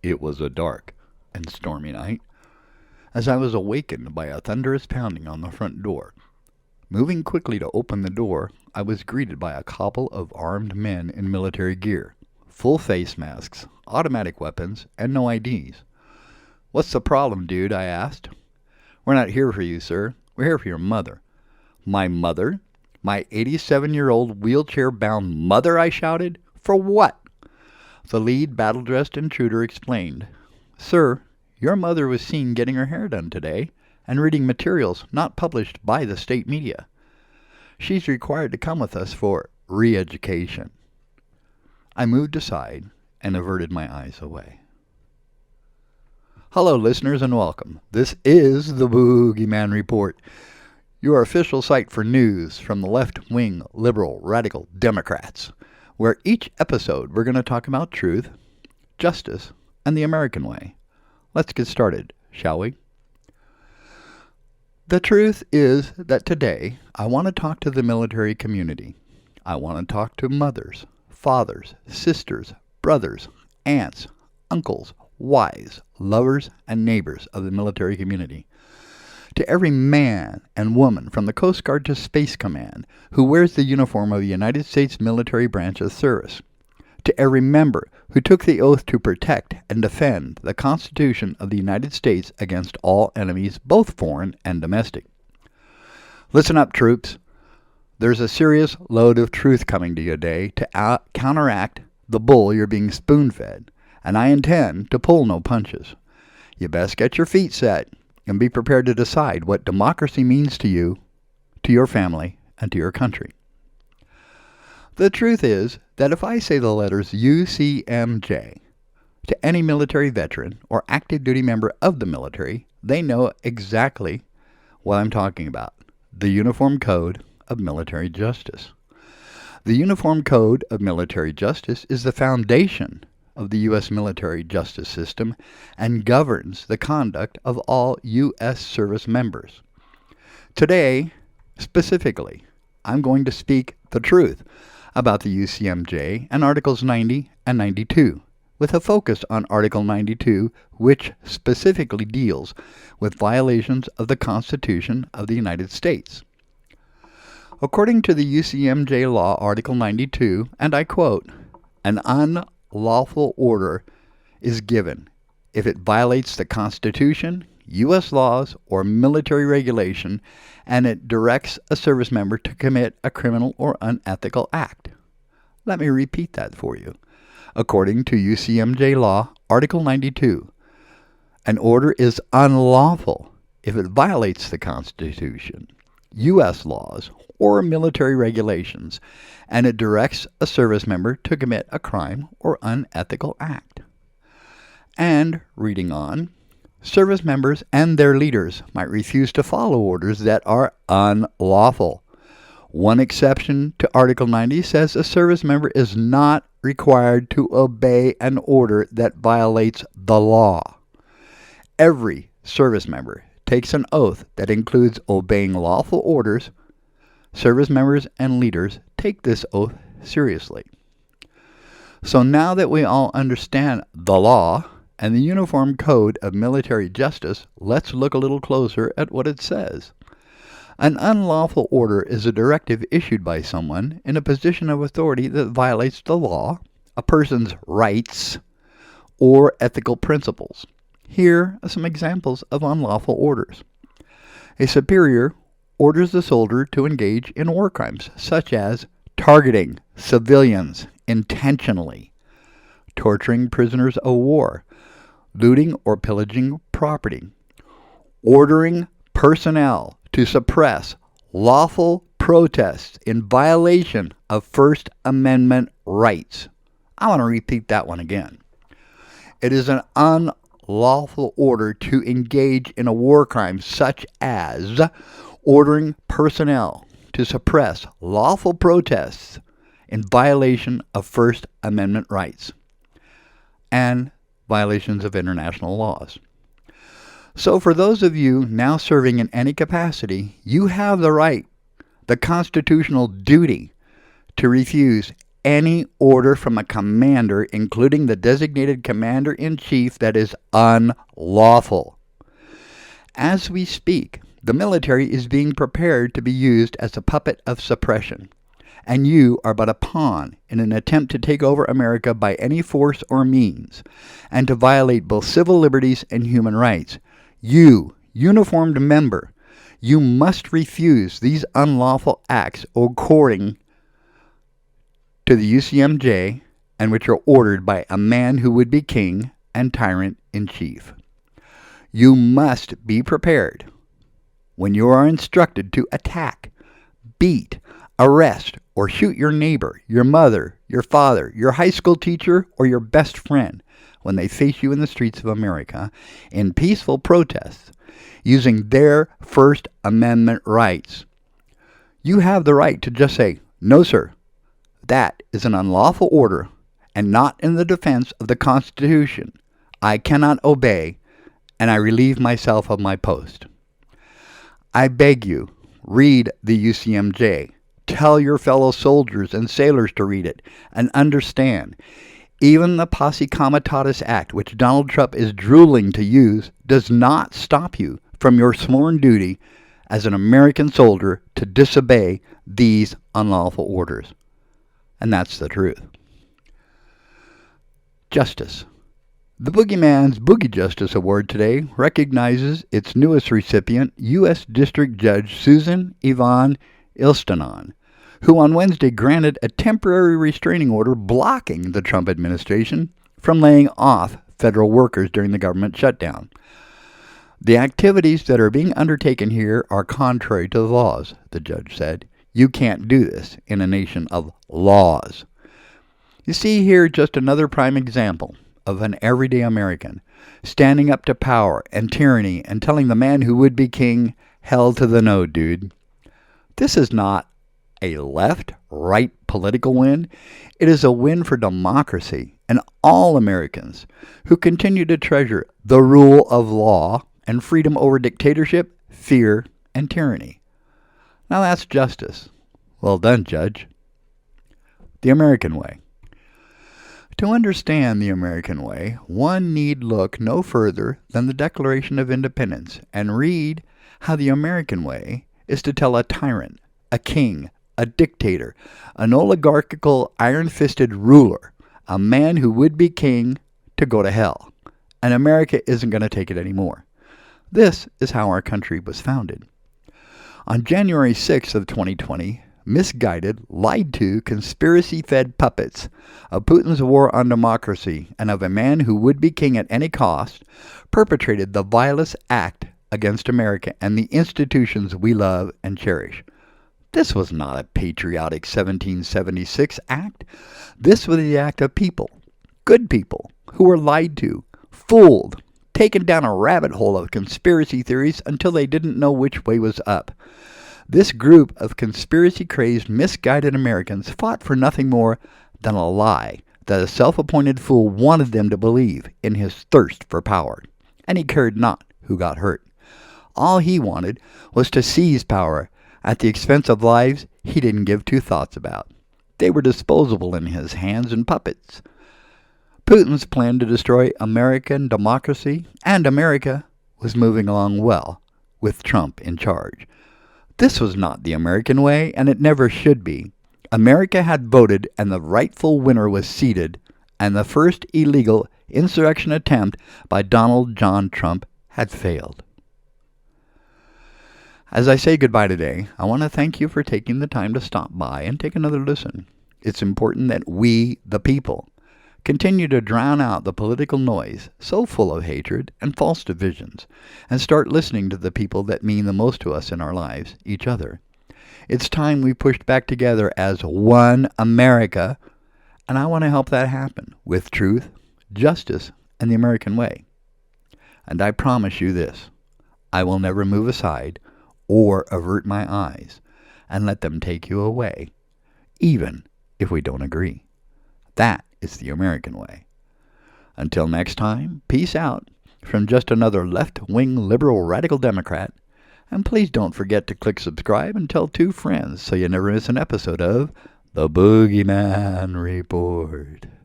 It was a dark and stormy night as I was awakened by a thunderous pounding on the front door. Moving quickly to open the door, I was greeted by a couple of armed men in military gear, full face masks, automatic weapons, and no IDs. "What's the problem, dude?" I asked. "We're not here for you, sir. We're here for your mother." "My mother? My 87-year-old wheelchair-bound mother?" I shouted. "For what?" The lead battle-dressed intruder explained. "Sir, your mother was seen getting her hair done today and reading materials not published by the state media. She's required to come with us for re-education." I moved aside and averted my eyes away. Hello, listeners, and welcome. This is the Boogeyman Report, your official site for news from the left-wing, liberal, radical Democrats, where each episode we're going to talk about truth, justice, and the American way. Let's get started, shall we? The truth is that today I want to talk to the military community. I want to talk to mothers, fathers, sisters, brothers, aunts, uncles, wives, lovers, and neighbors of the military community. To every man and woman from the Coast Guard to Space Command who wears the uniform of the United States military branch of service. To every member who took the oath to protect and defend the Constitution of the United States against all enemies, both foreign and domestic. Listen up, troops. There's a serious load of truth coming to you today to counteract the bull you're being spoon-fed, and I intend to pull no punches. You best get your feet set and be prepared to decide what democracy means to you, to your family, and to your country. The truth is that if I say the letters UCMJ to any military veteran or active duty member of the military, they know exactly what I'm talking about: the Uniform Code of Military Justice. The Uniform Code of Military Justice is the foundation of the U.S. military justice system and governs the conduct of all U.S. service members. Today, specifically, I'm going to speak the truth about the UCMJ and Articles 90 and 92, with a focus on Article 92, which specifically deals with violations of the Constitution of the United States. According to the UCMJ law, Article 92, and I quote, "An unlawful order is given if it violates the Constitution, U.S. laws, or military regulation, and it directs a service member to commit a criminal or unethical act." Let me repeat that for you. According to UCMJ law, Article 92, an order is unlawful if it violates the Constitution, U.S. laws, or military regulations, and it directs a service member to commit a crime or unethical act. And, reading on, service members and their leaders might refuse to follow orders that are unlawful. One exception to Article 90 says a service member is not required to obey an order that violates the law. Every service member takes an oath that includes obeying lawful orders. Service members and leaders take this oath seriously. So now that we all understand the law and the Uniform Code of Military Justice, let's look a little closer at what it says. An unlawful order is a directive issued by someone in a position of authority that violates the law, a person's rights, or ethical principles. Here are some examples of unlawful orders. A superior orders the soldier to engage in war crimes, such as targeting civilians intentionally, torturing prisoners of war, looting or pillaging property, ordering personnel to suppress lawful protests in violation of First Amendment rights. I want to repeat that one again. It is an unlawful order to engage in a war crime such as ordering personnel to suppress lawful protests in violation of First Amendment rights and violations of international laws. So for those of you now serving in any capacity, you have the right, the constitutional duty, to refuse any order from a commander, including the designated commander-in-chief, that is unlawful. As we speak, the military is being prepared to be used as a puppet of suppression, and you are but a pawn in an attempt to take over America by any force or means, and to violate both civil liberties and human rights. You, uniformed member, you must refuse these unlawful acts according to the UCMJ, and which are ordered by a man who would be king and tyrant-in-chief. You must be prepared when you are instructed to attack, beat, arrest, or shoot your neighbor, your mother, your father, your high school teacher, or your best friend when they face you in the streets of America in peaceful protests using their First Amendment rights. You have the right to just say, "No, sir, that is an unlawful order and not in the defense of the Constitution. I cannot obey, and I relieve myself of my post." I beg you, read the UCMJ. Tell your fellow soldiers and sailors to read it and understand. Even the Posse Comitatus Act, which Donald Trump is drooling to use, does not stop you from your sworn duty as an American soldier to disobey these unlawful orders. And that's the truth. Justice. The Boogeyman's Boogie Justice Award today recognizes its newest recipient, U.S. District Judge Susan Yvonne Ilstanon, who on Wednesday granted a temporary restraining order blocking the Trump administration from laying off federal workers during the government shutdown. The activities that are being undertaken here are contrary to the laws, the judge said. You can't do this in a nation of laws. You see here just another prime example of an everyday American standing up to power and tyranny and telling the man who would be king, hell to the no, dude. This is not a left-right political win. It is a win for democracy and all Americans who continue to treasure the rule of law and freedom over dictatorship, fear, and tyranny. Now that's justice. Well done, Judge. The American way. To understand the American way, one need look no further than the Declaration of Independence and read how the American way is to tell a tyrant, a king, a dictator, an oligarchical, iron-fisted ruler, a man who would be king, to go to hell. And America isn't going to take it anymore. This is how our country was founded. On January 6th of 2020, misguided, lied to, conspiracy-fed puppets of Putin's war on democracy and of a man who would be king at any cost perpetrated the vilest act against America and the institutions we love and cherish. This was not a patriotic 1776 act. This was the act of people, good people, who were lied to, fooled, taken down a rabbit hole of conspiracy theories until they didn't know which way was up. This group of conspiracy-crazed, misguided Americans fought for nothing more than a lie that a self-appointed fool wanted them to believe in his thirst for power, and he cared not who got hurt. All he wanted was to seize power at the expense of lives he didn't give two thoughts about. They were disposable in his hands and puppets. Putin's plan to destroy American democracy and America was moving along well with Trump in charge. This was not the American way, and it never should be. America had voted, and the rightful winner was seated, and the first illegal insurrection attempt by Donald John Trump had failed. As I say goodbye today, I want to thank you for taking the time to stop by and take another listen. It's important that we, the people, continue to drown out the political noise so full of hatred and false divisions, and start listening to the people that mean the most to us in our lives, each other. It's time we pushed back together as one America, and I want to help that happen with truth, justice, and the American way. And I promise you this, I will never move aside or avert my eyes and let them take you away, even if we don't agree. That is the American way. Until next time, peace out from just another left-wing liberal radical Democrat, and please don't forget to click subscribe and tell 2 friends so you never miss an episode of The Boogeyman Report.